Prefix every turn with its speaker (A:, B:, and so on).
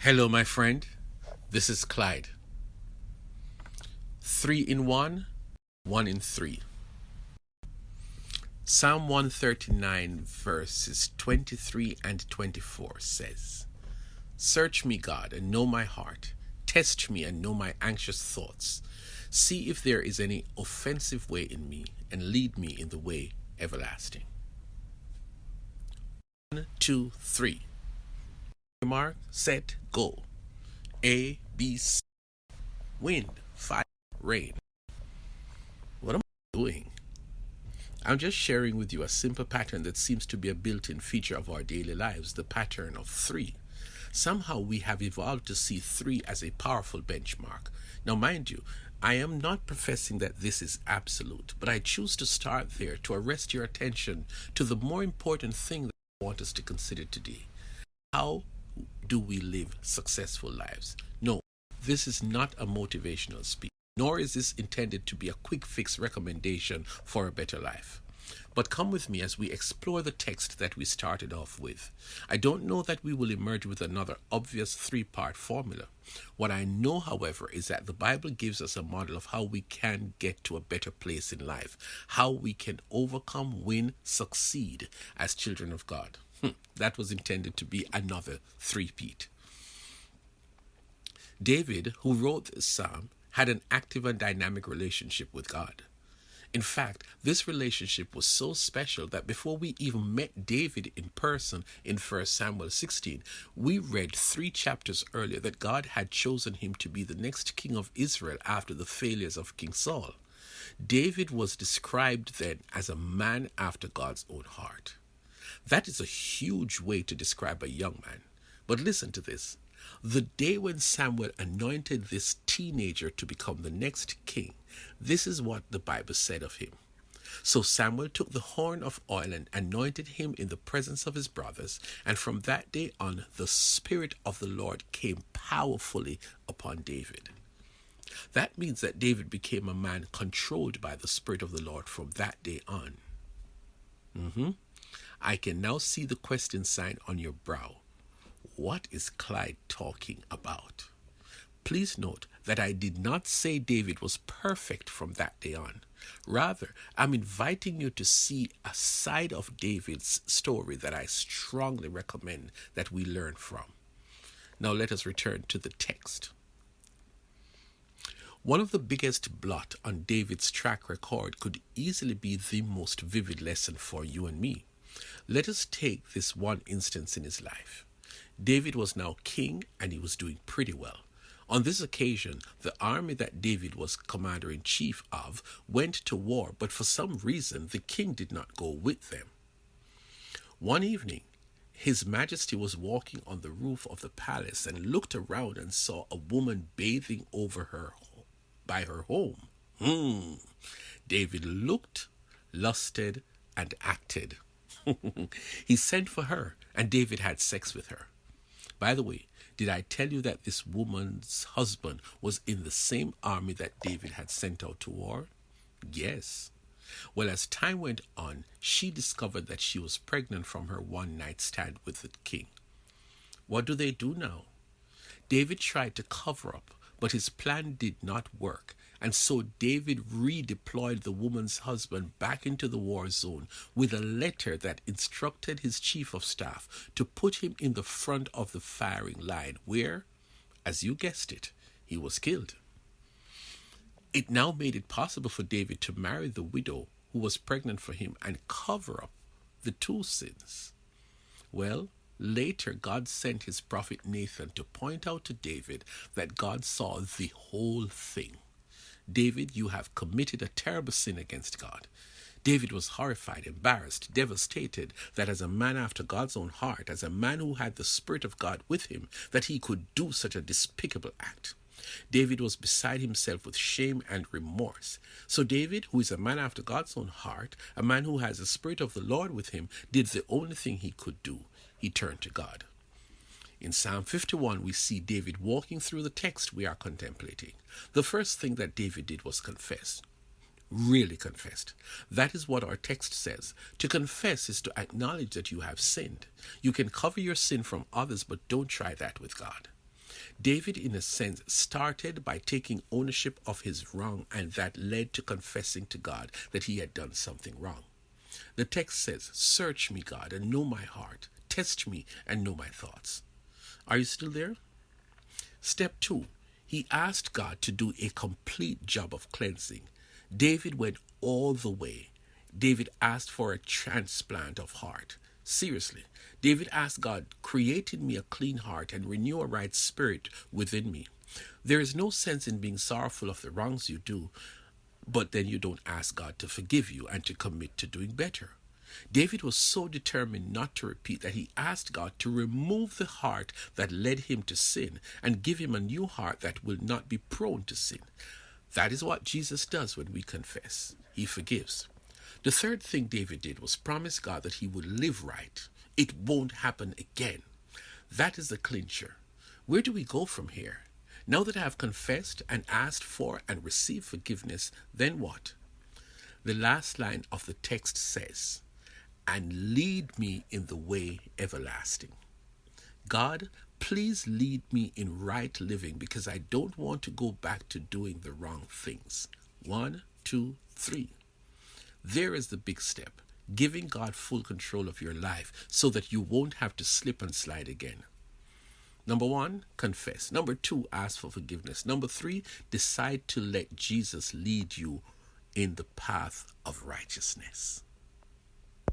A: Hello, my friend. This is Clyde. 3 in 1, 1 in 3. Psalm 139, verses 23 and 24 says, Search me, God, and know my heart. Test me and know my anxious thoughts. See if there is any offensive way in me, and lead me in the way everlasting. 1, 2, 3. Mark, set, go. A, B, C. Wind, fire, rain. What am I doing? I'm just sharing with you a simple pattern that seems to be a built-in feature of our daily lives, the pattern of 3. Somehow we have evolved to see 3 as a powerful benchmark. Now, mind you, I am not professing that this is absolute, but I choose to start there to arrest your attention to the more important thing that I want us to consider today. How do we live successful lives? No, this is not a motivational speech, nor is this intended to be a quick fix recommendation for a better life. But come with me as we explore the text that we started off with. I don't know that we will emerge with another obvious 3-part formula. What I know, however, is that the Bible gives us a model of how we can get to a better place in life, how we can overcome, win, succeed as children of God. That was intended to be another 3-peat. David, who wrote this psalm, had an active and dynamic relationship with God. In fact, this relationship was so special that before we even met David in person in 1 Samuel 16, we read 3 chapters earlier that God had chosen him to be the next king of Israel after the failures of King Saul. David was described then as a man after God's own heart. That is a huge way to describe a young man. But listen to this. The day when Samuel anointed this teenager to become the next king, this is what the Bible said of him. So Samuel took the horn of oil and anointed him in the presence of his brothers, and from that day on, the Spirit of the Lord came powerfully upon David. That means that David became a man controlled by the Spirit of the Lord from that day on. I can now see the question sign on your brow. What is Clyde talking about? Please note that I did not say David was perfect from that day on. Rather, I'm inviting you to see a side of David's story that I strongly recommend that we learn from. Now let us return to the text. One of the biggest blot on David's track record could easily be the most vivid lesson for you and me. Let us take this one instance in his life. David was now king and he was doing pretty well. On this occasion, the army that David was commander-in-chief of went to war, but for some reason the king did not go with them. One evening, His Majesty was walking on the roof of the palace and looked around and saw a woman bathing by her home. David looked, lusted, and acted. He sent for her, and David had sex with her. By the way, did I tell you that this woman's husband was in the same army that David had sent out to war? Yes. Well, as time went on, she discovered that she was pregnant from her one-night stand with the king. What do they do now? David tried to cover up, but his plan did not work, and so David redeployed the woman's husband back into the war zone with a letter that instructed his chief of staff to put him in the front of the firing line where, as you guessed it, he was killed. It now made it possible for David to marry the widow who was pregnant for him and cover up the 2 sins. Well, later God sent his prophet Nathan to point out to David that God saw the whole thing. David, you have committed a terrible sin against God. David was horrified, embarrassed, devastated that as a man after God's own heart, as a man who had the Spirit of God with him, that he could do such a despicable act. David was beside himself with shame and remorse. So David, who is a man after God's own heart, a man who has the Spirit of the Lord with him, did the only thing he could do. He turned to God. In Psalm 51, we see David walking through the text we are contemplating. The first thing that David did was confess. Really confessed. That is what our text says. To confess is to acknowledge that you have sinned. You can cover your sin from others, but don't try that with God. David, in a sense, started by taking ownership of his wrong, and that led to confessing to God that he had done something wrong. The text says, "Search me, God, and know my heart. Test me and know my thoughts." Are you still there? Step 2. He asked God to do a complete job of cleansing. David went all the way. David asked for a transplant of heart. Seriously, David asked God, "Create in me a clean heart and renew a right spirit within me." There is no sense in being sorrowful of the wrongs you do, but then you don't ask God to forgive you and to commit to doing better. David was so determined not to repeat that he asked God to remove the heart that led him to sin and give him a new heart that will not be prone to sin. That is what Jesus does when we confess. He forgives. The third thing David did was promise God that he would live right. It won't happen again. That is the clincher. Where do we go from here? Now that I have confessed and asked for and received forgiveness, then what? The last line of the text says, "And lead me in the way everlasting." God, please lead me in right living because I don't want to go back to doing the wrong things. 1, 2, 3. There is the big step, giving God full control of your life so that you won't have to slip and slide again. Number 1, confess. Number 2, ask for forgiveness. Number 3, decide to let Jesus lead you in the path of righteousness.